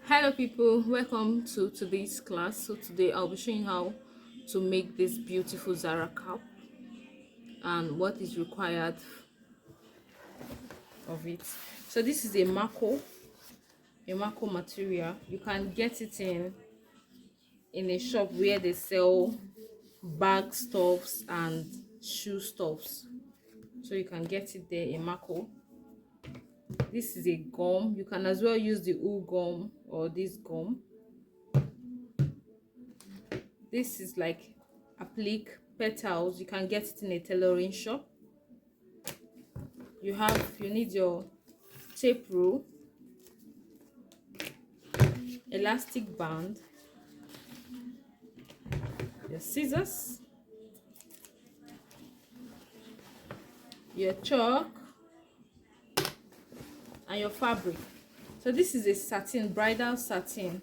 Hello people, welcome to today's class. So today I'll be showing how to make this beautiful Zara cap and what is required of it. So this is a Mako material. You can get it in a shop where they sell bag stuffs and shoe stuffs. So you can get it there in Mako. This is a gum. You can as well use the wool gum or this gum. This is like applique petals. You can get it in a tailoring shop. You need your tape rule, elastic band, your scissors, your chalk, and your fabric. So this is a satin, bridal satin.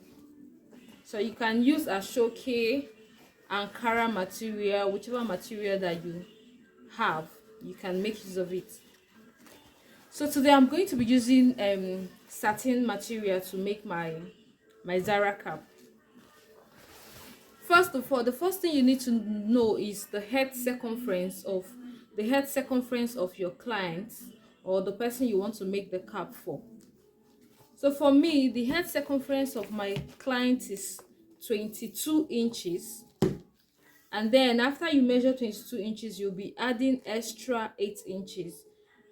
So you can use ashoke, Ankara material, whichever material that you have, you can make use of it. So today I'm going to be using satin material to make my Zara cap. First of all, the first thing you need to know is the head circumference of your client or the person you want to make the cap for. So for me, the head circumference of my client is 22 inches. And then after you measure 22 inches, you'll be adding extra 8 inches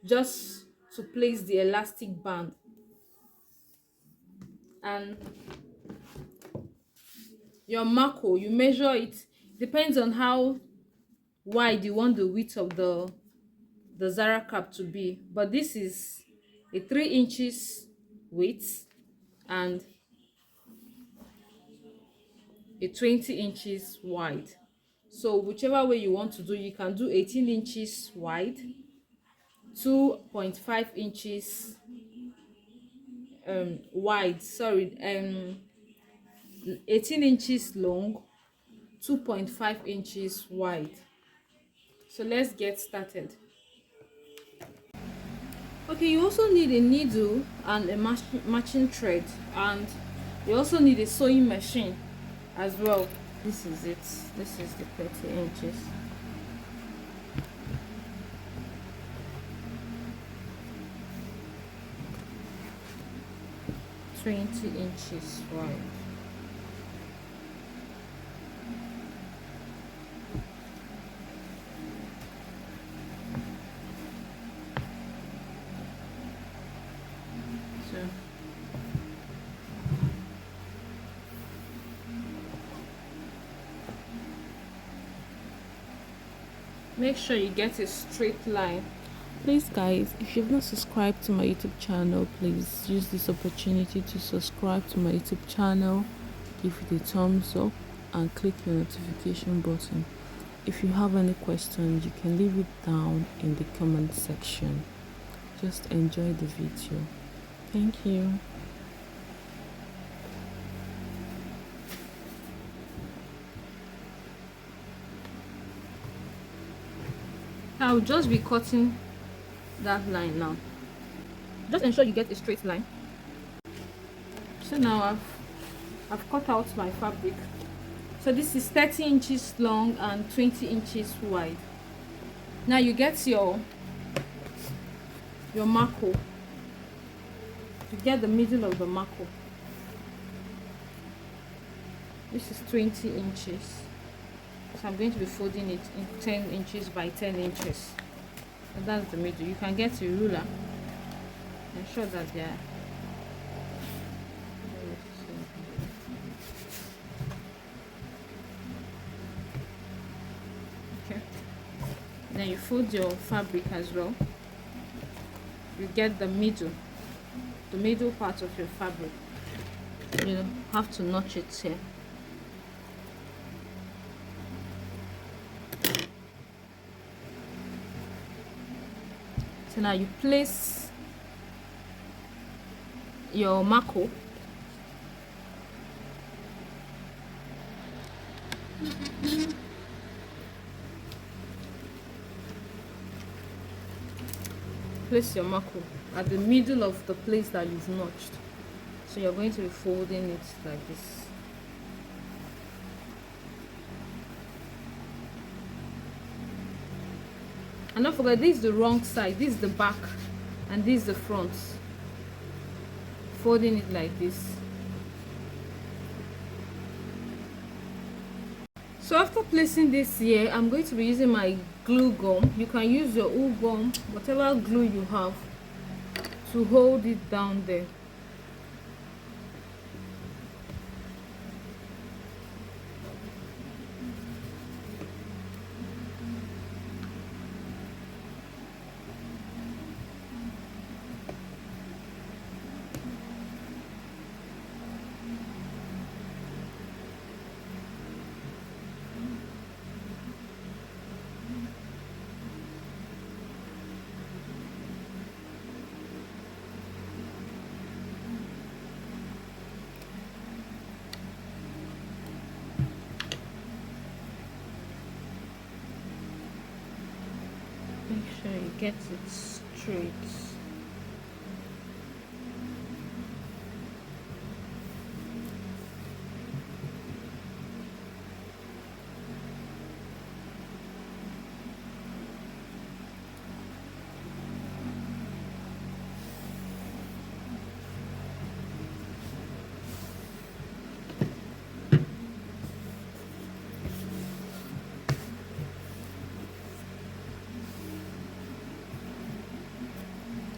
just to place the elastic band. And your Mako, you measure it, depends on how wide you want the width of the Zara cap to be, but this is a 3 inches width and a 20 inches wide. So whichever way you want to do, you can do 18 inches wide, 2.5 inches wide, 18 inches long, 2.5 inches wide. So let's get started. Okay, you also need a needle and a matching thread, and you also need a sewing machine as well. This is it. This is the 30 inches. (20 inches) wide. So make sure you get a straight line. Please guys, if you've not subscribed to my YouTube channel, please use this opportunity to subscribe to my YouTube channel, give it a thumbs up and click the notification button. If you have any questions, you can leave it down in the comment section. Just enjoy the video. Thank you. I'll just be cutting that line now. Just ensure you get a straight line. So now I've cut out my fabric. So this is 30 inches long and 20 inches wide. Now you get your Mako. You get the middle of the Mako. This is 20 inches. So I'm going to be folding it in 10 inches by 10 inches. And that's the middle. You can get a ruler. Ensure that they are okay. Then you fold your fabric as well. You get the middle part of your fabric. You have to notch it here. So now you place your Mako at the middle of the place that you've notched. So you're going to be folding it like this. And don't forget, this is the wrong side, this is the back, and this is the front. Folding it like this. So after placing this here, I'm going to be using my glue gum. You can use your wool gum, whatever glue you have, to hold it down there. Make sure you get it straight.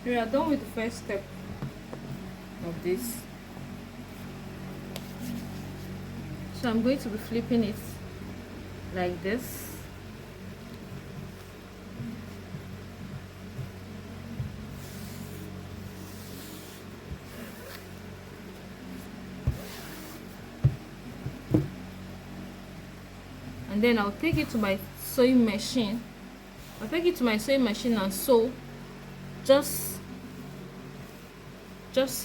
We are done with the first step of this. So I'm going to be flipping it like this. And then I'll take it to my sewing machine. I'll take it to my sewing machine and sew just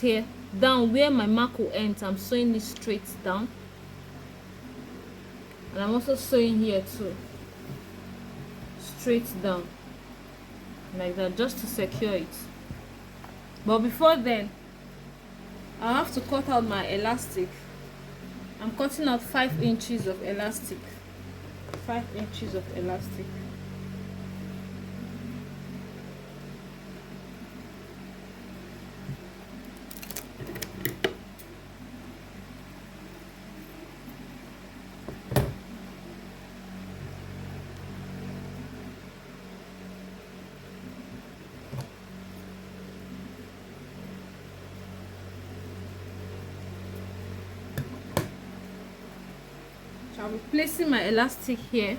here down where my mark will end. I'm sewing it straight down, and I'm also sewing here too, straight down like that, just to secure it. But before then, I have to cut out my elastic. I'm cutting out 5 inches of elastic. 5 inches of elastic. I'll be placing my elastic here.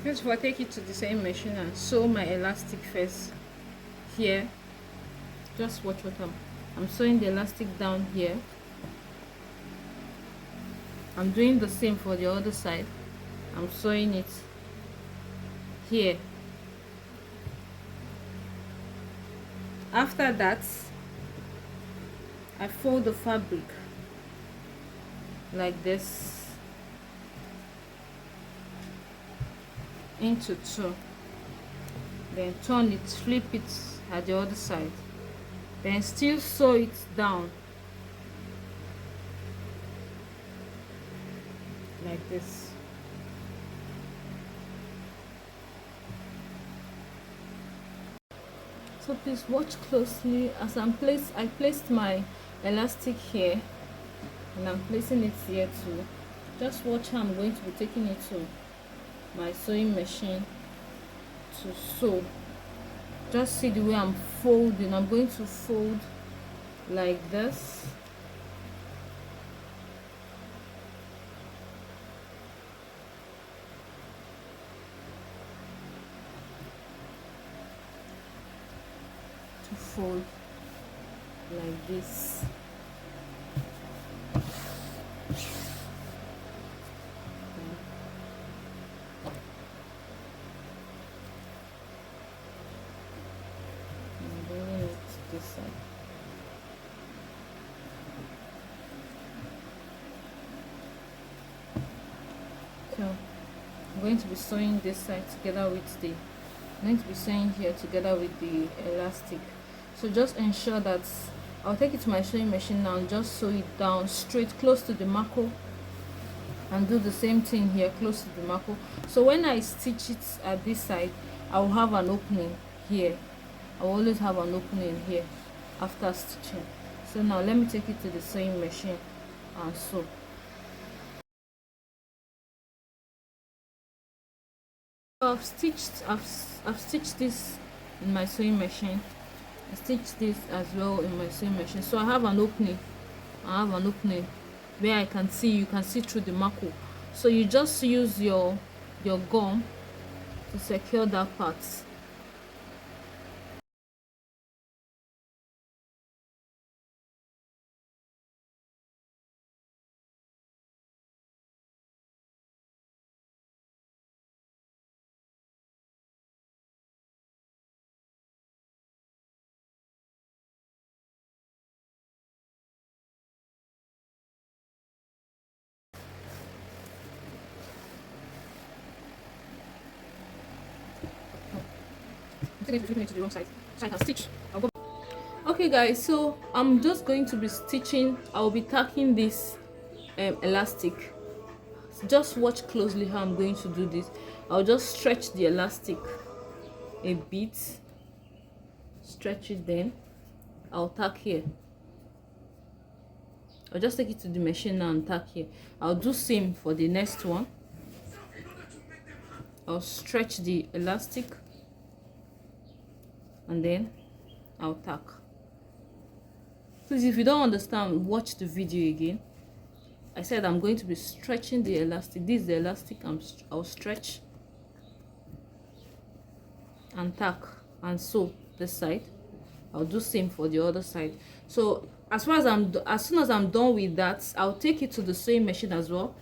First of all, I take it to the same machine and sew my elastic first here. Just watch what I'm sewing the elastic down here. I'm doing the same for the other side. I'm sewing it here. After that, I fold the fabric like this into two, then turn it, flip it at the other side, then still sew it down like this. So please watch closely as I placed my elastic here, and I'm placing it here too. Just watch how I'm going to be taking it to my sewing machine to sew. Just see the way I'm folding. I'm going to fold like this. To fold like this. This side. So I'm going to be sewing this side together with the I'm going to be sewing here together with the elastic. So just ensure that I'll take it to my sewing machine now and just sew it down straight close to the marco, and do the same thing here close to the marco. So when I stitch it at this side, I'll have an opening here. I'll always have an opening here after stitching. So now let me take it to the sewing machine and sew. I've stitched this in my sewing machine. I stitched this as well in my sewing machine. So I have an opening. Where you can see through the marco. So you just use your gum to secure that part. I'm taking it to the wrong side so I can stitch. Okay guys, so I'm just going to be stitching. I'll be tacking this elastic. Just watch closely how I'm going to do this. I'll just stretch the elastic a bit, stretch it, then I'll tack here. I'll just take it to the machine now and tack here. I'll do same for the next one. I'll stretch the elastic and then I'll tack. Please, if you don't understand, watch the video again. I said I'm going to be stretching the elastic. This is the elastic. I'll stretch and tack and sew this side. I'll do same for the other side. So as soon as I'm done with that, I'll take it to the sewing machine as well.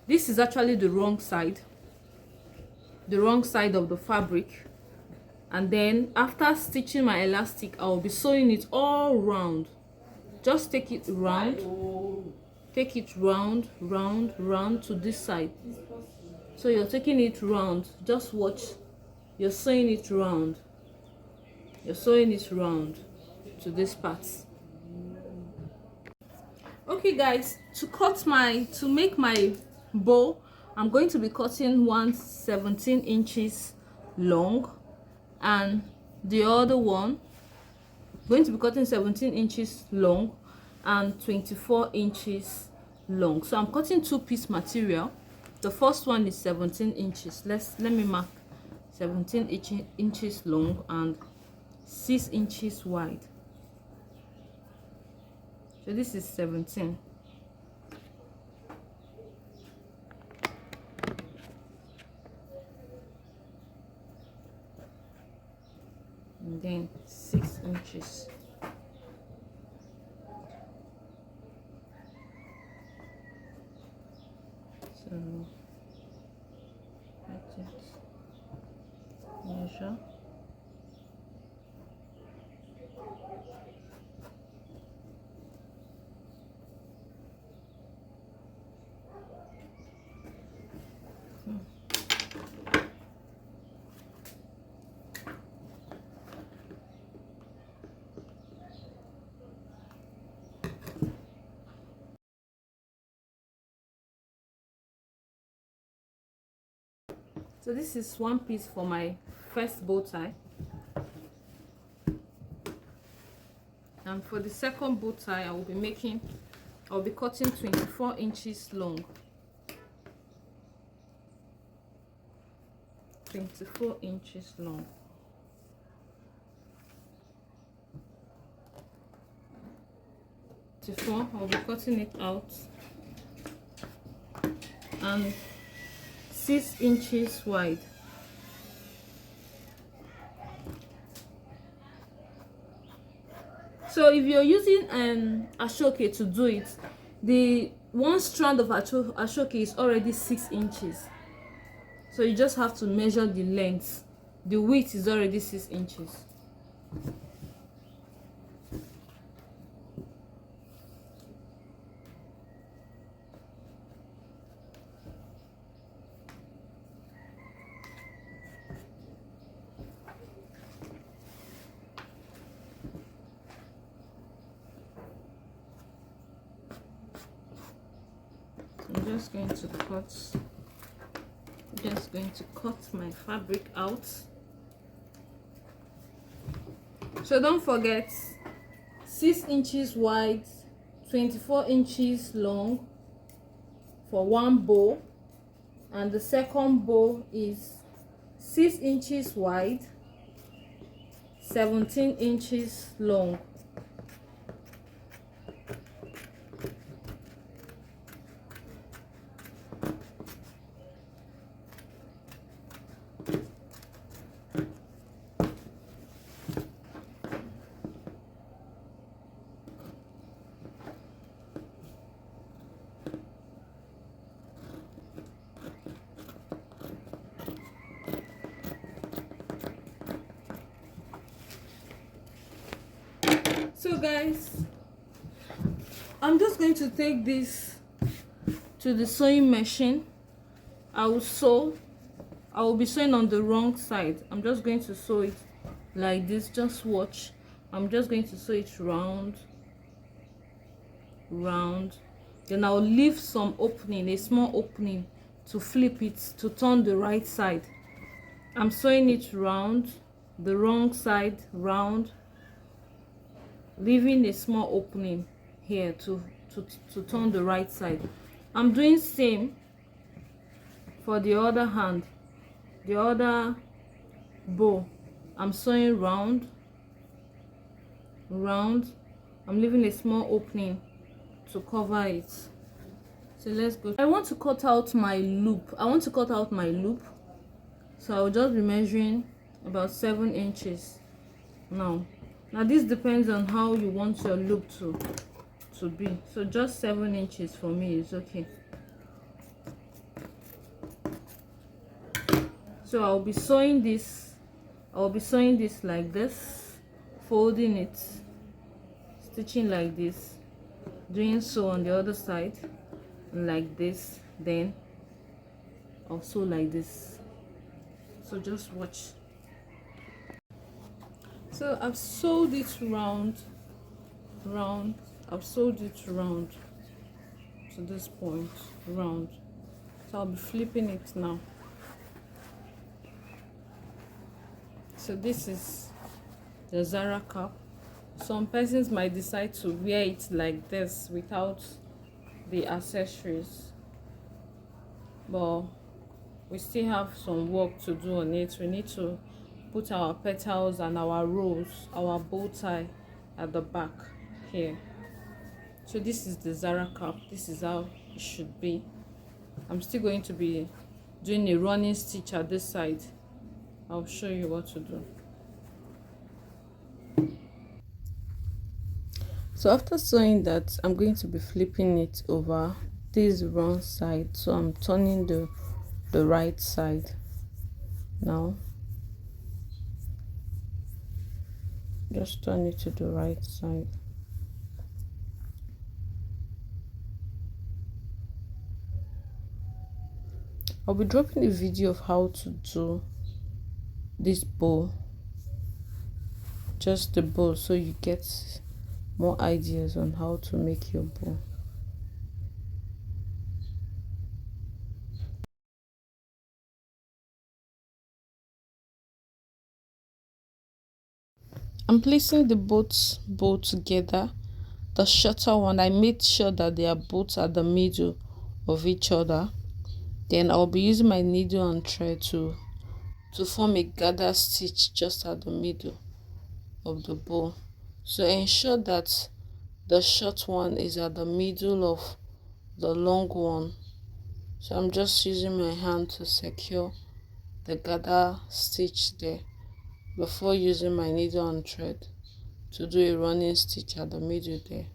This is actually the wrong side of the fabric. And then after stitching my elastic, I'll be sewing it all round. Just take it round, round to this side. So you're taking it round. Just watch. You're sewing it round. To this part. Okay guys, to make my bow, I'm going to be cutting one 17 inches long, and the other one going to be cutting 17 inches long and 24 inches long. So I'm cutting two-piece material. The first one is 17 inches. Let me mark 17 inches long and 6 inches wide. So this is 17. And then 6 inches. So let it measure. So this is one piece for my first bow tie, and for the second bow tie I'll be cutting 24 inches long. 24 inches long. I'll be cutting it out, and 6 inches wide. So if you're using ashoke to do it, the one strand of ashoke is already 6 inches. So you just have to measure the length. The width is already 6 inches. just going to cut just going to cut my fabric out. So don't forget, 6 inches wide, 24 inches long for one bow, and the second bow is 6 inches wide, 17 inches long. So guys, I'm just going to take this to the sewing machine. I will be sewing on the wrong side. I'm just going to sew it like this. Just watch. I'm just going to sew it round, then I'll leave some opening, a small opening, to flip it to turn the right side. I'm sewing it round, the wrong side round, leaving a small opening here to turn the right side. I'm doing same for the other hand, the other bow. I'm sewing round, I'm leaving a small opening to cover it. So let's go. I want to cut out my loop. So I'll just be measuring about 7 inches now. This depends on how you want your loop to be. So just 7 inches for me is okay. So I'll be sewing this like this, folding it, stitching like this, doing so on the other side, like this, then also like this. So just watch. So I've sewed it round, I've sewed it round to this point, round. So I'll be flipping it now. So this is the Zara cap. Some persons might decide to wear it like this without the accessories, but we still have some work to do on it. We need to put our petals and our rose, our bow tie at the back here. So this is the Zara cap. This is how it should be. I'm still going to be doing a running stitch at this side. I'll show you what to do. So after sewing that, I'm going to be flipping it over this wrong side. So I'm turning the right side now. Just turn it to the right side. I'll be dropping a video of how to do this bow, just the bow, so you get more ideas on how to make your bow. I'm placing the both bow together. The shorter one, I made sure that they are both at the middle of each other. Then I'll be using my needle and thread to form a gather stitch just at the middle of the bow. So ensure that the short one is at the middle of the long one. So I'm just using my hand to secure the gather stitch there before using my needle and thread to do a running stitch at the middle there.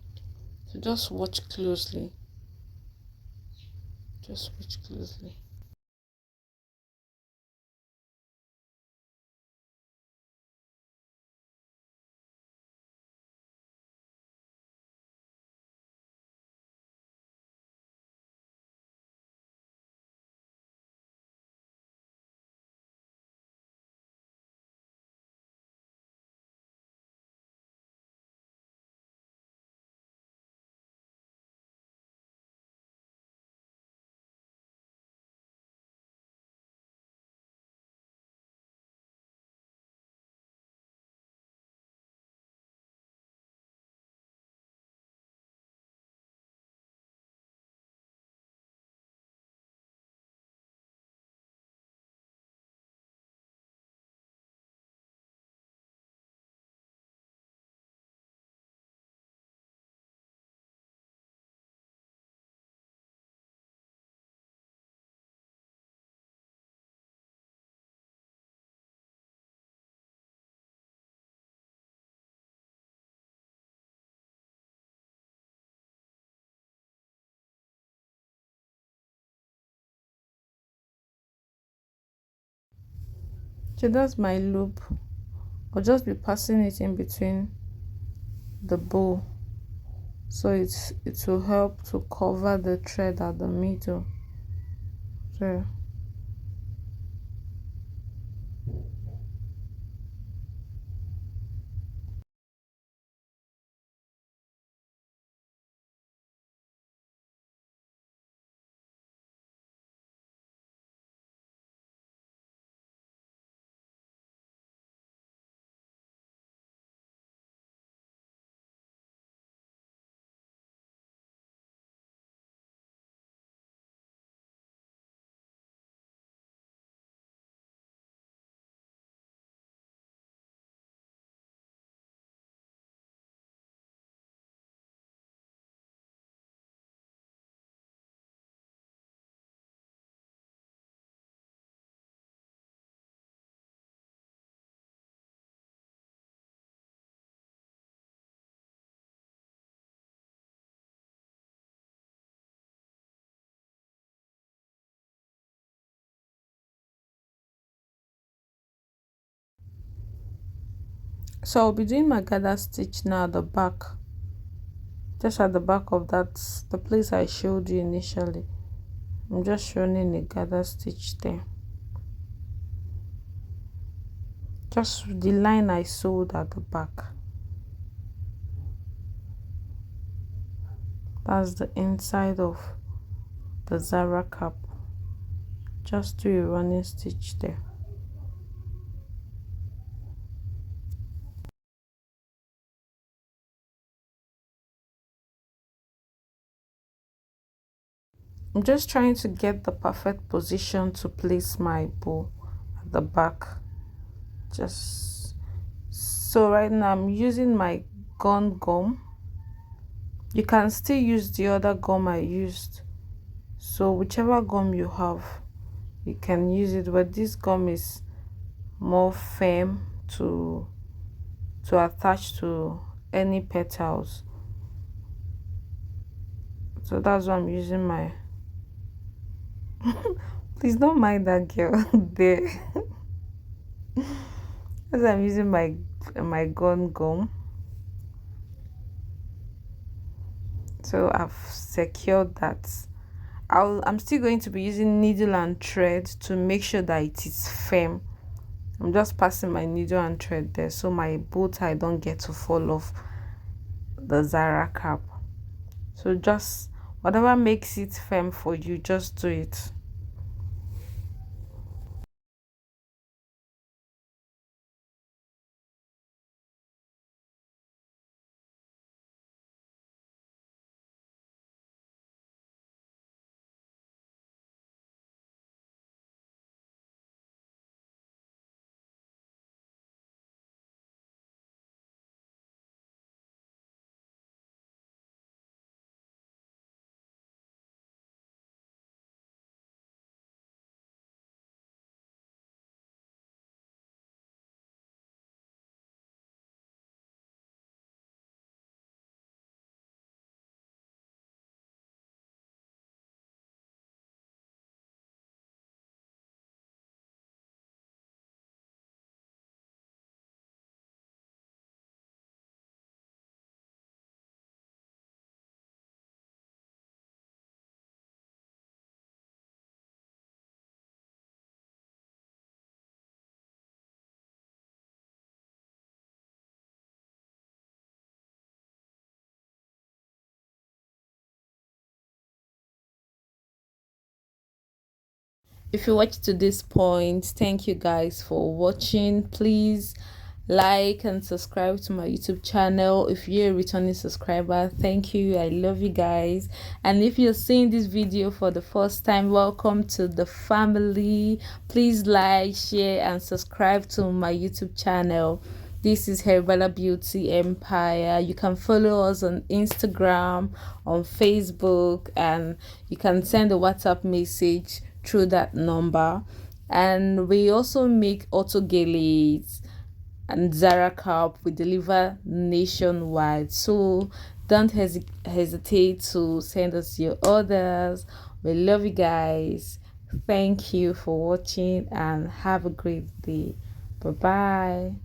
So just watch closely. Just watch closely. So that's my loop. I'll just be passing it in between the bow, so it will help to cover the thread at the middle. So I'll be doing my gather stitch now at the back, just at the back of that, the place I showed you initially. I'm just running a gather stitch there, just the line I sewed at the back. That's the inside of the Zara cap. Just do a running stitch there. I'm just trying to get the perfect position to place my bow at the back. Just so right now I'm using my gun gum. You can still use the other gum I used, so whichever gum you have you can use it, but this gum is more firm to attach to any petals, so that's why I'm using my please don't mind that girl there. As I'm using my gun gum. So I've secured that. I'm still going to be using needle and thread to make sure that it is firm. I'm just passing my needle and thread there so my bow tie don't get to fall off the Zara cap. So just whatever makes it firm for you, just do it. If you watched to this point, thank you guys for watching. Please like and subscribe to my YouTube channel. If you're a returning subscriber, thank you. I love you guys. And if you're seeing this video for the first time, welcome to the family. Please like, share and subscribe to my YouTube channel. This is Herbala Beauty Empire. You can follow us on Instagram, on Facebook, and you can send a WhatsApp message through that number. And we also make auto geles and Zara Cap. We deliver nationwide, so don't hesitate to send us your orders. We love you guys. Thank you for watching and have a great day. Bye bye.